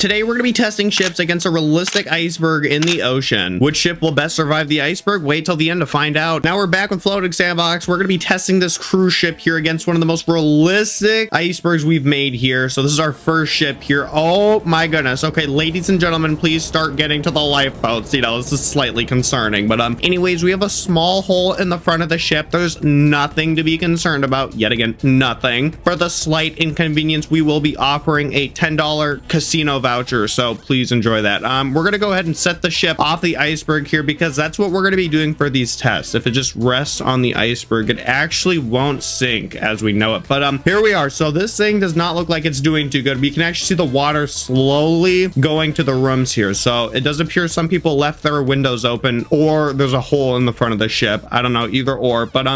Today, we're going to be testing ships against a realistic iceberg in the ocean. Which ship will best survive the iceberg? Wait till the end to find out. Now we're back with Floating Sandbox. We're going to be testing this cruise ship here against one of the most realistic icebergs we've made here. So this is our first ship here. Oh my goodness. Okay, ladies and gentlemen, please start getting to the lifeboats. You know, this is slightly concerning. But anyways, we have a small hole in the front of the ship. There's nothing to be concerned about. Yet again, nothing. For the slight inconvenience, we will be offering a $10 casino voucher, so please enjoy that. We're gonna go ahead and set the ship off the iceberg here because that's what we're gonna be doing for these tests. If it just rests on the iceberg, it actually won't sink as we know it. But here we are. So this thing does not look like it's doing too good. We can actually see the water slowly going to the rooms here. So it does appear some people left their windows open, or there's a hole in the front of the ship. I don't know, either or. But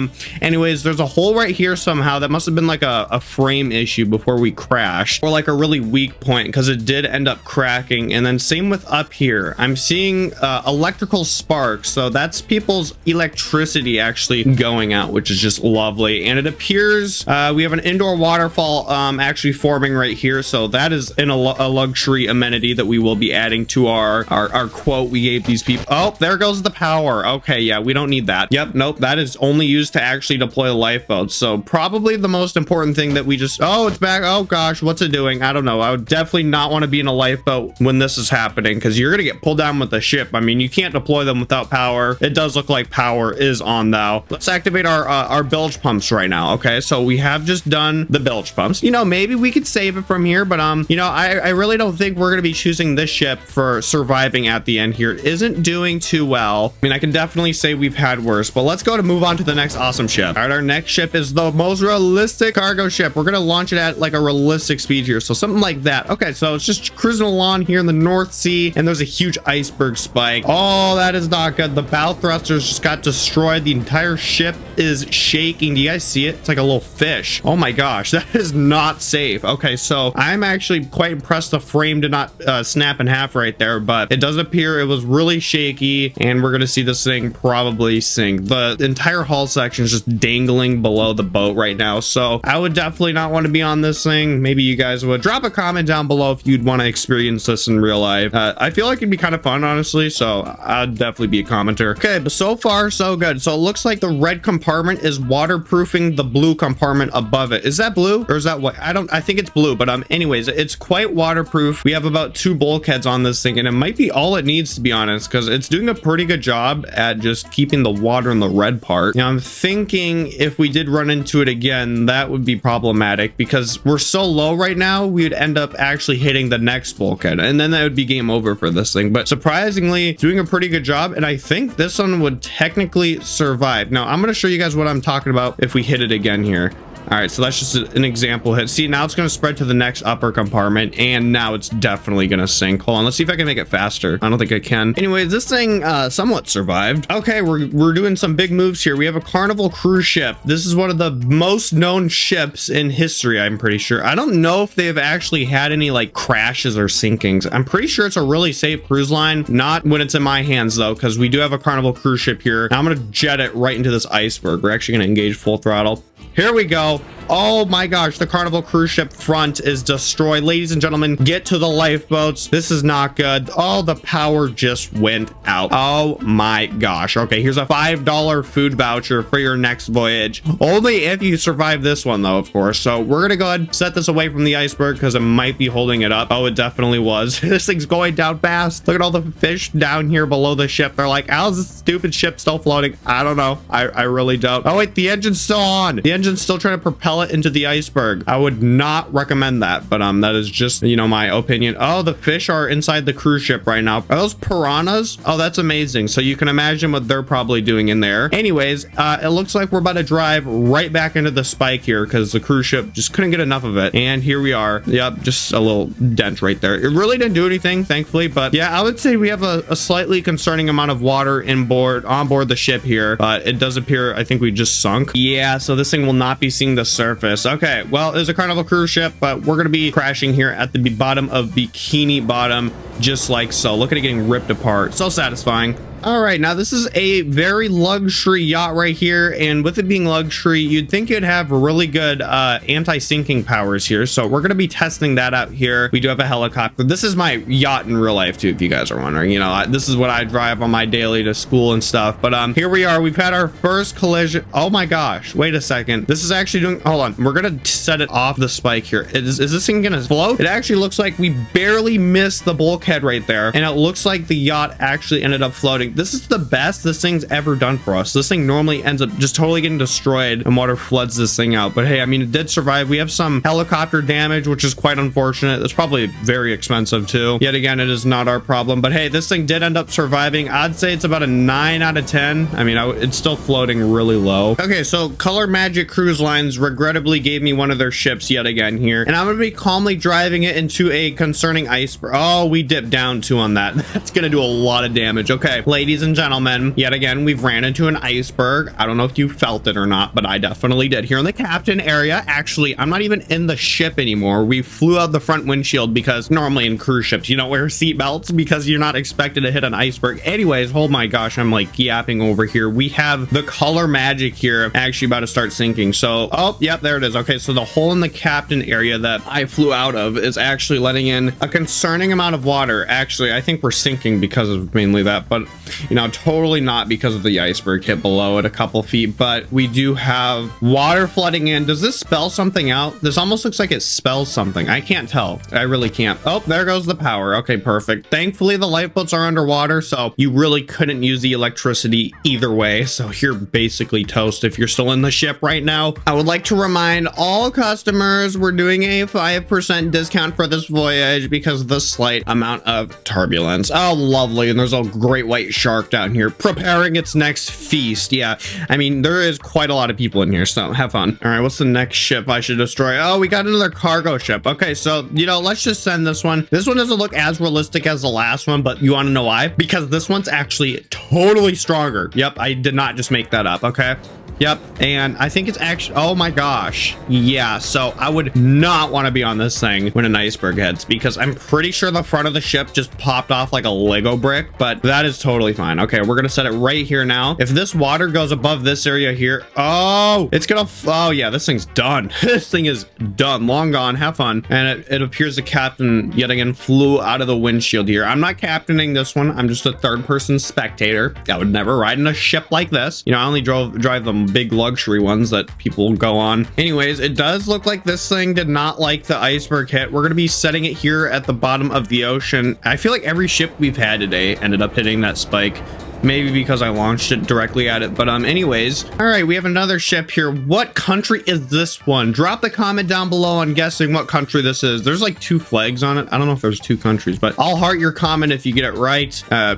anyways, there's a hole right here somehow. That must have been like a frame issue before we crashed, or like a really weak point, because it did end up cracking. And then same with up here, I'm seeing electrical sparks, so that's people's electricity actually going out, which is just lovely. And it appears we have an indoor waterfall actually forming right here, so that is a luxury amenity that we will be adding to our quote we gave these people. Oh, there goes the power. Okay, yeah, we don't need that. Yep, nope, that is only used to actually deploy the lifeboats. So probably the most important thing that we just, oh, it's back. Oh gosh, what's it doing? I don't know. I would definitely not want to be in a lifeboat when this is happening, because you're gonna get pulled down with the ship. I mean, you can't deploy them without power. It does look like power is on though. Let's activate our bilge pumps right now. Okay, so we have just done the bilge pumps. You know, maybe we could save it from here, but you know, I really don't think we're gonna be choosing this ship for surviving at the end here. It isn't doing too well. I mean, I can definitely say we've had worse, but let's go to move on to the next awesome ship. All right, our next ship is the most realistic cargo ship. We're gonna launch it at like a realistic speed here, so something like that. Okay, so it's just cruising along here in the North Sea, and there's a huge iceberg spike. Oh, that is not good. The bow thrusters just got destroyed. The entire ship is shaking. Do you guys see it? It's like a little fish. Oh my gosh, that is not safe. Okay, so I'm actually quite impressed the frame did not snap in half right there, but it does appear it was really shaky, and we're gonna see this thing probably sink. The entire hull section is just dangling below the boat right now, so I would definitely not want to be on this thing. Maybe you guys would. Drop a comment down below if you'd want to experience this in real life. I feel like it'd be kind of fun, honestly, so I'd definitely be a commenter. Okay, but so far so good. So it looks like the red compartment is waterproofing the blue compartment above it. Is that blue or is that what? I think it's blue, but anyways, it's quite waterproof. We have about 2 bulkheads on this thing, and it might be all it needs, to be honest, because it's doing a pretty good job at just keeping the water in the red part. Now I'm thinking if we did run into it again, that would be problematic, because we're so low right now, we would end up actually hitting the next bulkhead, and then that would be game over for this thing. But surprisingly, doing a pretty good job, and I think this one would technically survive. Now I'm going to show you guys what I'm talking about if we hit it again here. All right, so that's just an example hit. See, now it's going to spread to the next upper compartment, and now it's definitely going to sink. Hold on, let's see if I can make it faster. I don't think I can. Anyways, this thing somewhat survived. Okay, we're doing some big moves here. We have a Carnival cruise ship. This is one of the most known ships in history, I'm pretty sure. I don't know if they've actually had any like crashes or sinkings. I'm pretty sure it's a really safe cruise line. Not when it's in my hands though, because we do have a Carnival cruise ship here. Now I'm going to jet it right into this iceberg. We're actually going to engage full throttle. Here we go. Oh my gosh, the Carnival cruise ship front is destroyed. Ladies and gentlemen, get to the lifeboats. This is not good. Oh, the power just went out. Oh my gosh. Okay, here's a $5 food voucher for your next voyage. Only if you survive this one though, of course. So we're gonna go ahead and set this away from the iceberg because it might be holding it up. Oh, it definitely was. This thing's going down fast. Look at all the fish down here below the ship. They're like, how's this stupid ship still floating? I don't know. I really don't. Oh wait, the engine's still on. The engine's still trying to propel it into the iceberg. I would not recommend that, but that is just, you know, my opinion. Oh, the fish are inside the cruise ship right now. Are those piranhas? Oh, that's amazing. So you can imagine what they're probably doing in there. Anyways, it looks like we're about to drive right back into the spike here because the cruise ship just couldn't get enough of it. And here we are. Yep, just a little dent right there. It really didn't do anything, thankfully, but yeah, I would say we have a slightly concerning amount of water on board the ship here, but it does appear, I think we just sunk. Yeah, so this thing will not be seeing the surface. Okay, well, there's a Carnival cruise ship, but we're going to be crashing here at the bottom of Bikini Bottom, just like so. Look at it getting ripped apart. So satisfying. All right, now this is a very luxury yacht right here, and with it being luxury, you'd think it'd have really good anti-sinking powers here. So we're gonna be testing that out here. We do have a helicopter. This is my yacht in real life too, if you guys are wondering. You know, this is what I drive on my daily to school and stuff. But here we are. We've had our first collision. Oh my gosh! Wait a second. This is actually doing. Hold on. We're gonna set it off the spike here. Is this thing gonna float? It actually looks like we barely missed the bulkhead right there, and it looks like the yacht actually ended up floating. This is the best this thing's ever done for us. This thing normally ends up just totally getting destroyed and water floods this thing out. But hey, I mean, it did survive. We have some helicopter damage, which is quite unfortunate. It's probably very expensive too. Yet again, it is not our problem. But hey, this thing did end up surviving. I'd say it's about a 9 out of 10. I mean, it's still floating really low. Okay, so Color Magic Cruise Lines regrettably gave me one of their ships yet again here. And I'm going to be calmly driving it into a concerning iceberg. Oh, we dipped down too on that. That's going to do a lot of damage. Okay, ladies and gentlemen, yet again, we've ran into an iceberg. I don't know if you felt it or not, but I definitely did. Here in the captain area, actually, I'm not even in the ship anymore. We flew out the front windshield because normally in cruise ships, you don't wear seatbelts because you're not expected to hit an iceberg. Anyways, oh my gosh, I'm like yapping over here. We have the Color Magic here actually about to start sinking. So, oh, yep, there it is. Okay, so the hole in the captain area that I flew out of is actually letting in a concerning amount of water. Actually, I think we're sinking because of mainly that, but you know, totally not because of the iceberg hit below it a couple feet. But we do have water flooding in. Does this spell something out? This almost looks like it spells something. I can't tell. I really can't. Oh, there goes the power. Okay, perfect. Thankfully, the lifeboats are underwater, so you really couldn't use the electricity either way. So you're basically toast if you're still in the ship right now. I would like to remind all customers we're doing a 5% discount for this voyage because of the slight amount of turbulence. Oh, lovely. And there's a great white shark down here preparing its next feast. Yeah, I mean, there is quite a lot of people in here, so have fun. All right, what's the next ship I should destroy? Oh, we got another cargo ship. Okay, so, you know, let's just send this one. This one doesn't look as realistic as the last one, but you want to know why? Because this one's actually totally stronger. Yep, I did not just make that up, okay? Yep, and I think it's actually, oh my gosh, yeah, so I would not want to be on this thing when an iceberg hits because I'm pretty sure the front of the ship just popped off like a Lego brick, but that is totally fine. Okay, we're gonna set it right here now. If this water goes above this area here, oh, it's gonna, oh yeah, this thing's done. This thing is done, long gone, have fun. And it appears the captain yet again flew out of the windshield here. I'm not captaining this one, I'm just a third-person spectator. I would never ride in a ship like this. You know, I only drive them big luxury ones that people go on. Anyways, it does look like this thing did not like the iceberg hit. We're going to be setting it here at the bottom of the ocean. I feel like every ship we've had today ended up hitting that spike. Maybe because I launched it directly at it, but anyways. All right, we have another ship here. What country is this one? Drop the comment down below on guessing what country this is. There's like 2 flags on it. I don't know if there's 2 countries, but I'll heart your comment if you get it right.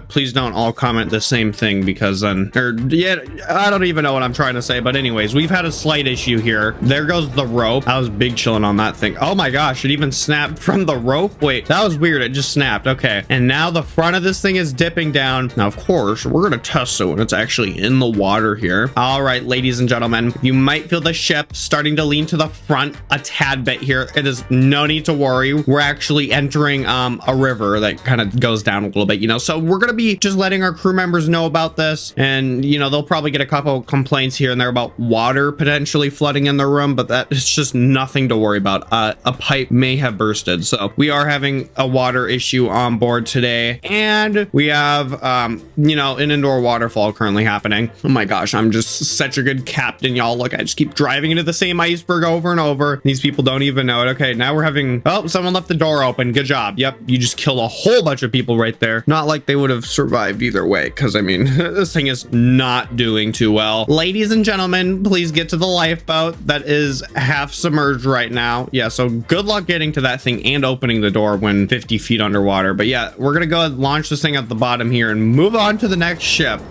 Please don't all comment the same thing because then, yeah, I don't even know what I'm trying to say, but anyways, we've had a slight issue here. There goes the rope. I was big chilling on that thing. Oh my gosh, it even snapped from the rope. Wait, that was weird. It just snapped. Okay, and now the front of this thing is dipping down. Now, of course, we're gonna test it when it's actually in the water here. All right, ladies and gentlemen, you might feel the ship starting to lean to the front a tad bit here. It is no need to worry. We're actually entering a river that kind of goes down a little bit, you know, so we're gonna be just letting our crew members know about this, and you know, they'll probably get a couple complaints here and there about water potentially flooding in the room, but that is just nothing to worry about. A pipe may have bursted, so we are having a water issue on board today, and we have you know, an indoor waterfall currently happening. Oh my gosh, I'm just such a good captain, y'all. Look, I just keep driving into the same iceberg over and over. These people don't even know it. Okay, now we're having, oh, someone left the door open. Good job. Yep, you just killed a whole bunch of people right there. Not like they would have survived either way, because I mean, this thing is not doing too well. Ladies and gentlemen, please get to the lifeboat that is half submerged right now. Yeah, so good luck getting to that thing and opening the door when 50 feet underwater. But yeah, we're gonna go and launch this thing at the bottom here and move on to the next ship.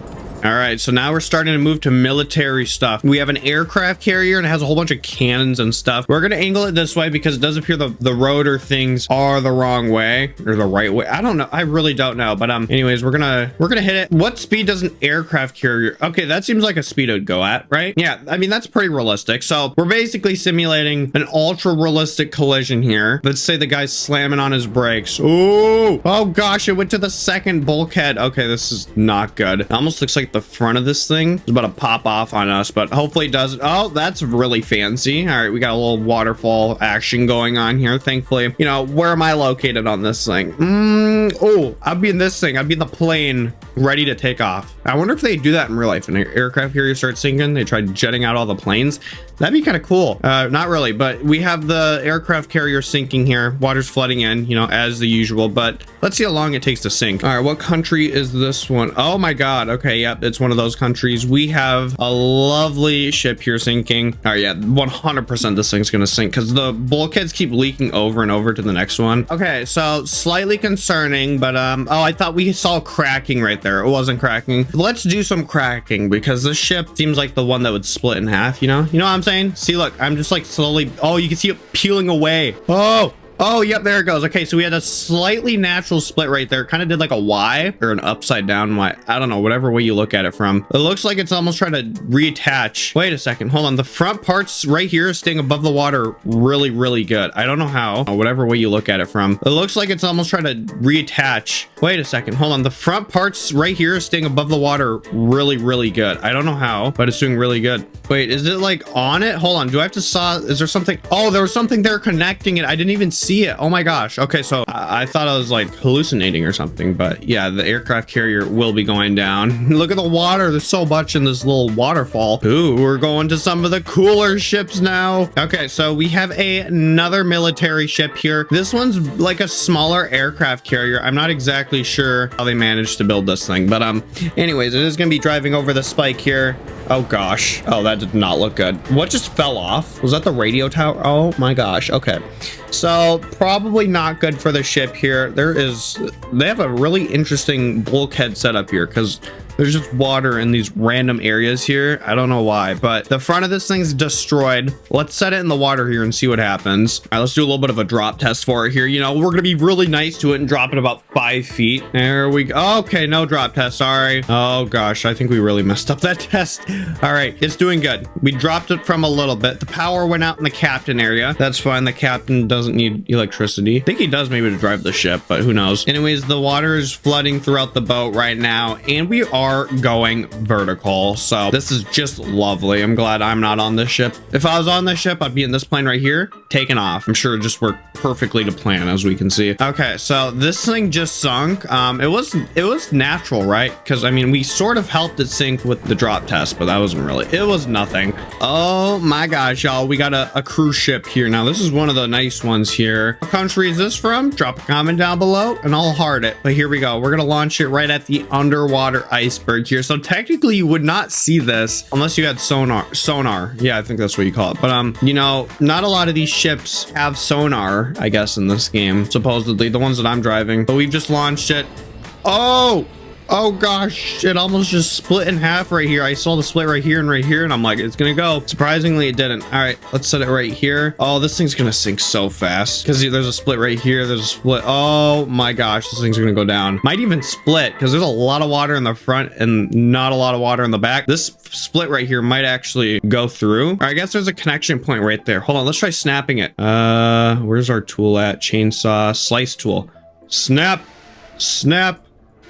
All right, so now we're starting to move to military stuff. We have an aircraft carrier and it has a whole bunch of cannons and stuff. We're gonna angle it this way because it does appear the rotor things are the wrong way or the right way. I don't know. I really don't know. But anyways, we're gonna hit it. What speed does an aircraft carrier? Okay, that seems like a speed it would go at, right? Yeah, I mean that's pretty realistic. So we're basically simulating an ultra realistic collision here. Let's say the guy's slamming on his brakes. Oh gosh, it went to the second bulkhead. Okay, this is not good. It almost looks like the front of this thing is about to pop off on us, but hopefully it doesn't. Oh, that's really fancy. All right, we got a little waterfall action going on here. Thankfully, you know, where am I located on this thing? Oh, I'd be in this thing. I'd be in the plane ready to take off. I wonder if they do that in real life. An aircraft carrier starts sinking, they try jetting out all the planes. That'd be kind of cool. Not really, but we have the aircraft carrier sinking here. Water's flooding in, you know, as the usual, but let's see how long it takes to sink. All right, what country is this one? Oh my God. Okay, yep, it's one of those countries. We have a lovely ship here sinking. All right, yeah, 100% this thing's gonna sink because the bulkheads keep leaking over and over to the next one. Okay, so slightly concerning, but oh, I thought we saw cracking right there. It wasn't cracking. Let's do some cracking because this ship seems like the one that would split in half, you know what I'm saying? See, look, I'm just like slowly, oh, you can see it peeling away. Oh, yep, there it goes. Okay, so we had a slightly natural split right there. Kind of did like a Y or an upside down Y. I don't know, whatever way you look at it from. It looks like it's almost trying to reattach. Wait a second, hold on. The front parts right here is staying above the water really, really good. I don't know how, whatever way you look at it from. It looks like it's almost trying to reattach. Wait a second, hold on. The front parts right here is staying above the water really, really good. I don't know how, but it's doing really good. Wait, is it like on it? Hold on, do I have to saw? Is there something? Oh, there was something there connecting it. I didn't even see it. Oh my gosh. Okay, so I thought I was like hallucinating or something, but yeah, the aircraft carrier will be going down. Look at the water. There's so much in this little waterfall. Ooh, we're going to some of the cooler ships now. Okay, so we have another military ship here. This one's like a smaller aircraft carrier. I'm not exactly sure how they managed to build this thing, but anyways, it is going to be driving over the spike here. Oh gosh. Oh, that did not look good. What just fell off? Was that the radio tower? Oh my gosh. Okay. So probably not good for the ship here. They have a really interesting bulkhead setup here because there's just water in these random areas here. I don't know why, but the front of this thing's destroyed. Let's set it in the water here and see what happens. All right, let's do a little bit of a drop test for it here. You know, we're going to be really nice to it and drop it about 5 feet. There we go. Okay, no drop test. Sorry. Oh gosh, I think we really messed up that test. All right, it's doing good. We dropped it from a little bit. The power went out in the captain area. That's fine. The captain doesn't need electricity. I think he does maybe to drive the ship, but who knows? Anyways, the water is flooding throughout the boat right now, and we are going vertical, so this is just lovely. I'm glad I'm not on this ship. If I was on this ship, I'd be in this plane right here taking off. I'm sure it just worked perfectly to plan, as we can see. Okay, so this thing just sunk. It was natural, right? Because I mean, we sort of helped it sink with the drop test, but that wasn't really, it was nothing. Oh my gosh, y'all, we got a cruise ship here. Now this is one of the nice ones here. What country is this from? Drop a comment down below and I'll heart it. But here we go. We're gonna launch it right at the underwater iceberg here. So technically you would not see this unless you had sonar. Yeah, I think that's what you call it. But you know, not a lot of these ships have sonar, I guess, in this game, supposedly the ones that I'm driving. But we've just launched it. Oh gosh, it almost just split in half right here. I saw the split right here, and I'm like, it's gonna go. Surprisingly, it didn't. All right, let's set it right here. Oh, this thing's gonna sink so fast because there's a split right here. There's a split. Oh my gosh, this thing's gonna go down. Might even split because there's a lot of water in the front and not a lot of water in the back. This split right here might actually go through. All right, I guess there's a connection point right there. Hold on, let's try snapping it. Where's our tool at? Chainsaw, slice tool. Snap.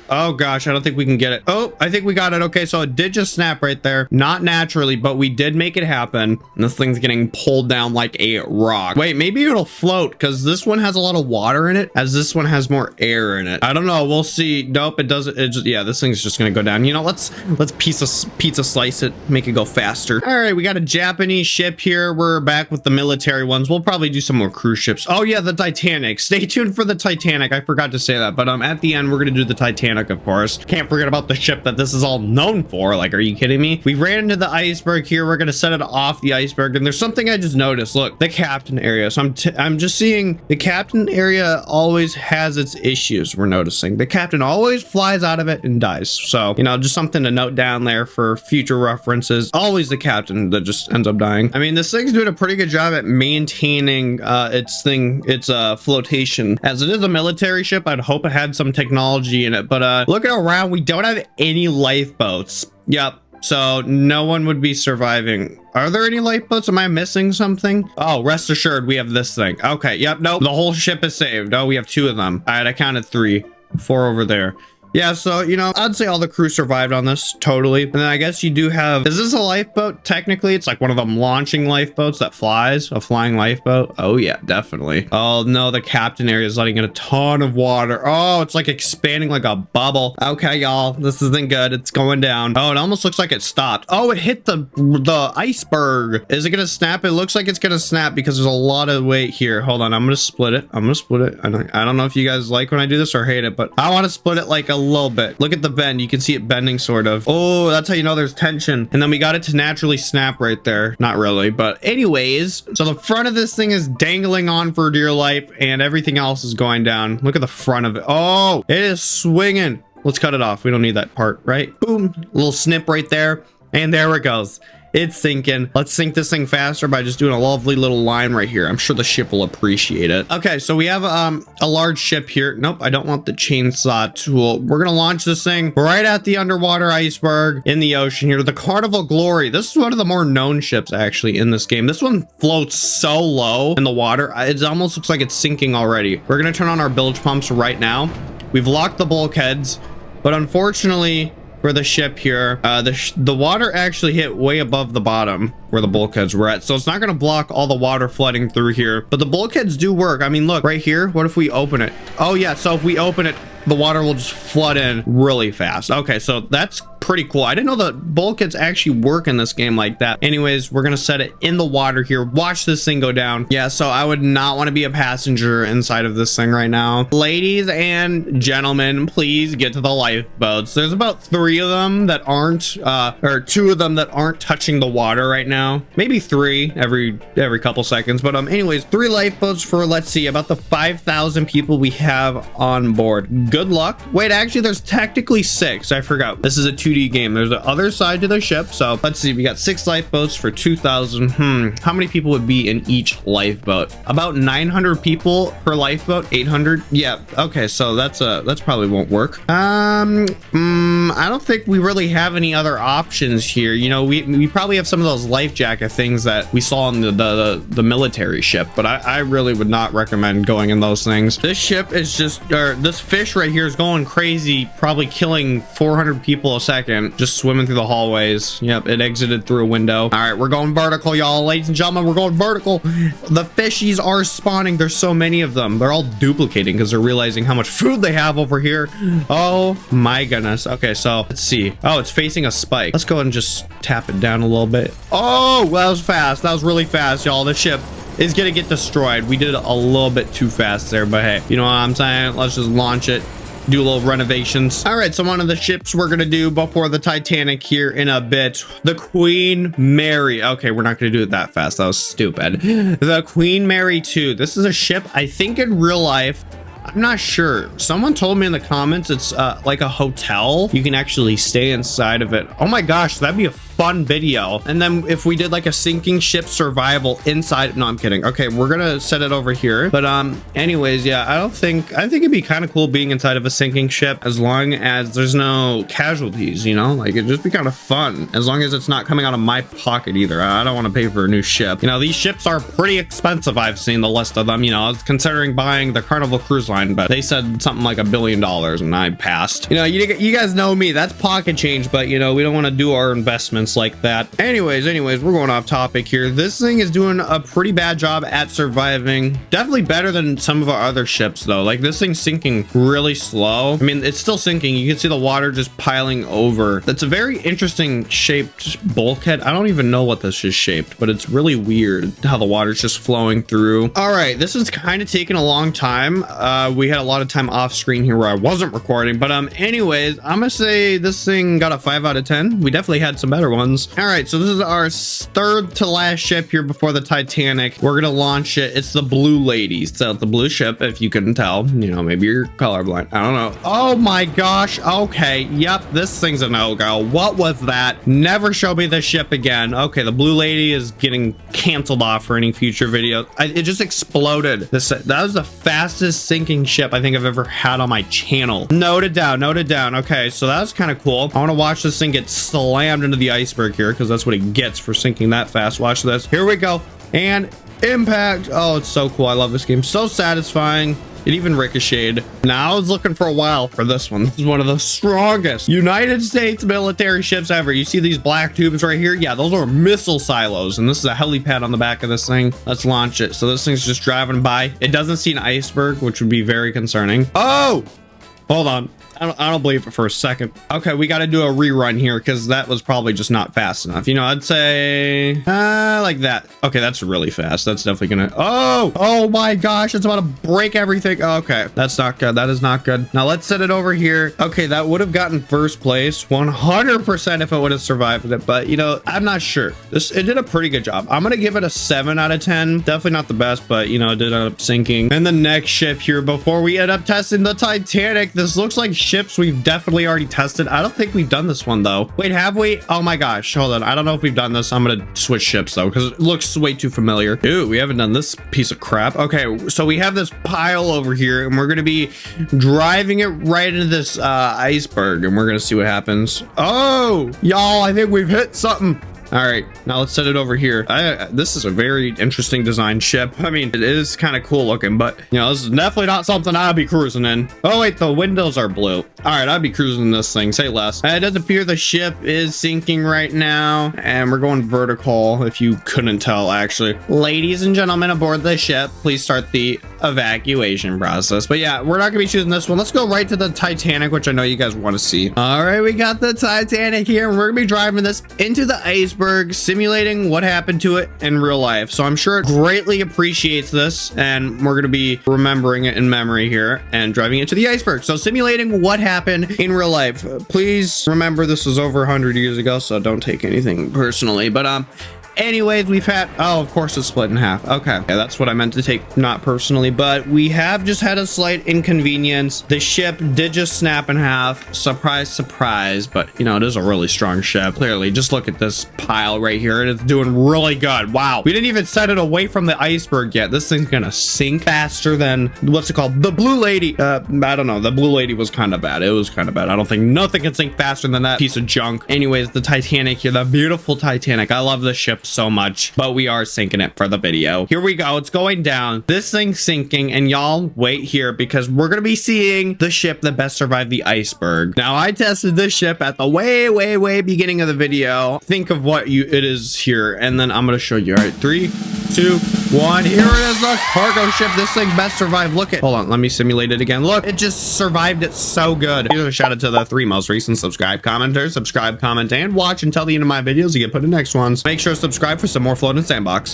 Oh gosh, I don't think we can get it. Oh, I think we got it. Okay, so it did just snap right there. Not naturally, but we did make it happen. And this thing's getting pulled down like a rock. Wait, maybe it'll float because this one has a lot of water in it, as this one has more air in it. I don't know. We'll see. Nope, it doesn't. It just, yeah, this thing's just gonna go down. You know, let's pizza slice it, make it go faster. All right, we got a Japanese ship here. We're back with the military ones. We'll probably do some more cruise ships. Oh yeah, the Titanic. Stay tuned for the Titanic. I forgot to say that, but at the end we're gonna do the Titanic Titanic, of course. Can't forget about the ship that this is all known for. Like, are you kidding me? We ran into the iceberg here. We're gonna set it off the iceberg, and there's something I just noticed. Look, the captain area. So I'm just seeing the captain area always has its issues. We're noticing the captain always flies out of it and dies. So, you know, just something to note down there for future references. Always the captain that just ends up dying. I mean, this thing's doing a pretty good job at maintaining its flotation. As it is a military ship, I'd hope it had some technology in it. But looking around, we don't have any lifeboats. Yep. So no one would be surviving. Are there any lifeboats? Am I missing something? Oh, rest assured, we have this thing. Okay. Yep. Nope. The whole ship is saved. Oh, we have 2 of them. All right. I counted 3, 4 over there. Yeah, so, you know, I'd say all the crew survived on this, totally. And then I guess you do have, is this a lifeboat? Technically, it's like one of them launching lifeboats that flies, a flying lifeboat. Oh yeah, definitely. Oh no, the captain area is letting in a ton of water. Oh, it's like expanding like a bubble. Okay, y'all, this isn't good. It's going down. Oh, it almost looks like it stopped. Oh, it hit the iceberg. Is it gonna snap? It looks like it's gonna snap because there's a lot of weight here. Hold on, I'm gonna split it. I don't know if you guys like when I do this or hate it, but I want to split it like a little bit. Look at the bend. You can see it bending sort of. Oh, that's how you know there's tension. And then we got it to naturally snap right there. Not really, but anyways, so the front of this thing is dangling on for dear life and everything else is going down. Look at the front of it. Oh, it is swinging. Let's cut it off. We don't need that part, right? Boom, little snip right there. And there it goes. It's sinking. Let's sink this thing faster by just doing a lovely little line right here. I'm sure the ship will appreciate it. Okay, so we have a large ship here. Nope, I don't want the chainsaw tool. We're gonna launch this thing right at the underwater iceberg in the ocean here. The Carnival Glory. This is one of the more known ships actually in this game. This one floats so low in the water. It almost looks like it's sinking already. We're gonna turn on our bilge pumps right now. We've locked the bulkheads, but unfortunately, for the ship here, the water actually hit way above the bottom where the bulkheads were at, so it's not going to block all the water flooding through here, but the bulkheads do work. I mean, look right here. What if we open it? Oh yeah, so if we open it, the water will just flood in really fast. Okay, so that's pretty cool. I didn't know the bulkheads actually work in this game like that. Anyways, we're gonna set it in the water here. Watch this thing go down. Yeah, so I would not want to be a passenger inside of this thing right now. Ladies and gentlemen, please get to the lifeboats. There's about 3 of them that aren't, or 2 of them that aren't touching the water right now. Maybe 3 every couple seconds. But anyways, 3 lifeboats for, let's see, about the 5,000 people we have on board. Good luck. Wait, actually, there's technically 6. I forgot. This is a 2D game. There's the other side to the ship. So let's see. We got 6 lifeboats for 2,000. How many people would be in each lifeboat? About 900 people per lifeboat. 800. Yeah. Okay. So that's probably won't work. I don't think we really have any other options here. You know, we probably have some of those life jacket things that we saw in the military ship, but I really would not recommend going in those things. This ship is just, or this fish right here is going crazy, probably killing 400 people a second, just swimming through the hallways. Yep, it exited through a window. All right, we're going vertical, y'all. Ladies and gentlemen, we're going vertical. The fishies are spawning. There's so many of them. They're all duplicating because they're realizing how much food they have over here. Oh my goodness. Okay, so let's see. Oh, it's facing a spike. Let's go ahead and just tap it down a little bit. Oh, that was fast. That was really fast, y'all. The ship is gonna get destroyed. We did it a little bit too fast there, but hey, you know what I'm saying? Let's just launch it, do a little renovations. All right, so one of the ships we're gonna do before the Titanic here in a bit, the Queen Mary. Okay, we're not gonna do it that fast. That was stupid. The Queen Mary 2. This is a ship, I think in real life, I'm not sure. Someone told me in the comments it's like a hotel. You can actually stay inside of it. Oh my gosh, that'd be a fun video. And then if we did like a sinking ship survival inside, no, I'm kidding. Okay, we're gonna set it over here. But anyways, yeah, I think it'd be kind of cool being inside of a sinking ship as long as there's no casualties, you know? Like it'd just be kind of fun as long as it's not coming out of my pocket either. I don't want to pay for a new ship. You know, these ships are pretty expensive. I've seen the list of them. You know, I was considering buying the Carnival Cruise Line, but they said something like $1 billion and I passed. You know, you guys know me, that's pocket change, but you know, we don't want to do our investments accidents like that. Anyways, we're going off topic here. This thing is doing a pretty bad job at surviving. Definitely better than some of our other ships though. Like this thing's sinking really slow. I mean, it's still sinking. You can see the water just piling over. That's a very interesting shaped bulkhead. I don't even know what this is shaped, but it's really weird how the water's just flowing through. All right, this is kind of taking a long time. We had a lot of time off screen here where I wasn't recording, but anyways, I'm gonna say this thing got a 5 out of 10. We definitely had some better ones. All right, so this is our third to last ship here before the Titanic. We're gonna launch it. It's the Blue Lady. So it's the blue ship, if you couldn't tell. You know, maybe you're colorblind. I don't know. Oh my gosh. Okay. Yep. This thing's a no-go. What was that? Never show me this ship again. Okay. The Blue Lady is getting canceled off for any future video. It just exploded. That was the fastest sinking ship I think I've ever had on my channel. Noted down. Noted down. Okay. So that was kind of cool. I want to watch this thing get slammed into the iceberg here because that's what it gets for sinking that fast. Watch this. Here we go. And impact. Oh, it's so cool. I love this game. So satisfying. It even ricocheted. Now I was looking for a while for this one. This is one of the strongest United States military ships ever. You see these black tubes right here? Yeah, those are missile silos. And this is a helipad on the back of this thing. Let's launch it. So this thing's just driving by. It doesn't see an iceberg, which would be very concerning. Oh, hold on. I don't believe it for a second. Okay, we got to do a rerun here because that was probably just not fast enough. You know, I'd say like that. Okay, that's really fast. That's definitely gonna. Oh my gosh, it's about to break everything. Okay, that's not good. That is not good. Now let's set it over here. Okay, that would have gotten first place 100% if it would have survived it. But you know, I'm not sure. It did a pretty good job. I'm gonna give it a 7 out of 10. Definitely not the best, but you know, it did end up sinking. And the next ship here before we end up testing the Titanic. This looks like ships we've definitely already tested. I don't think we've done this one though. Wait, have we? Oh my gosh, hold on. I don't know if we've done this. I'm gonna switch ships though because it looks way too familiar. Ooh, we haven't done this piece of crap. Okay, so we have this pile over here and we're gonna be driving it right into this iceberg and we're gonna see what happens. Oh, y'all, I think we've hit something. All right, now let's set it over here. This is a very interesting design ship. I mean, it is kind of cool looking, but you know, this is definitely not something I'll be cruising in. Oh wait, the windows are blue. All right, I'll be cruising this thing, say less. It does appear the ship is sinking right now and we're going vertical if you couldn't tell actually. Ladies and gentlemen aboard the ship, please start the evacuation process. But yeah, we're not gonna be choosing this one. Let's go right to the Titanic, which I know you guys want to see. All right, we got the Titanic here and we're gonna be driving this into the iceberg, simulating what happened to it in real life. So I'm sure it greatly appreciates this and we're gonna be remembering it in memory here and driving it to the iceberg. So simulating what happened in real life. Please remember this was over 100 years ago, so don't take anything personally. But anyways, we've had, oh, of course it's split in half. Okay, yeah, that's what I meant to take, not personally, but we have just had a slight inconvenience. The ship did just snap in half. Surprise, surprise, but you know, it is a really strong ship. Clearly, just look at this pile right here. It is doing really good. Wow, we didn't even set it away from the iceberg yet. This thing's gonna sink faster than, what's it called? The Blue Lady. I don't know. The Blue Lady was kind of bad. It was kind of bad. I don't think nothing can sink faster than that piece of junk. Anyways, the Titanic here, the beautiful Titanic. I love this ship so much, but we are sinking it for the video. Here we go. It's going down. This thing's sinking, and y'all wait here because we're gonna be seeing the ship that best survived the iceberg. Now, I tested this ship at the way beginning of the video. Think of what it is here, and then I'm gonna show you. All right, 3, 2, 1. Here it is, the cargo ship. This thing best survived. Look at, hold on, let me simulate it again. Look, it just survived it so good. Here's a shout out to the 3 most recent subscribe commenters. Subscribe, comment, and watch until the end of my videos. You get put in next ones. Make sure to subscribe for some more Floating Sandbox.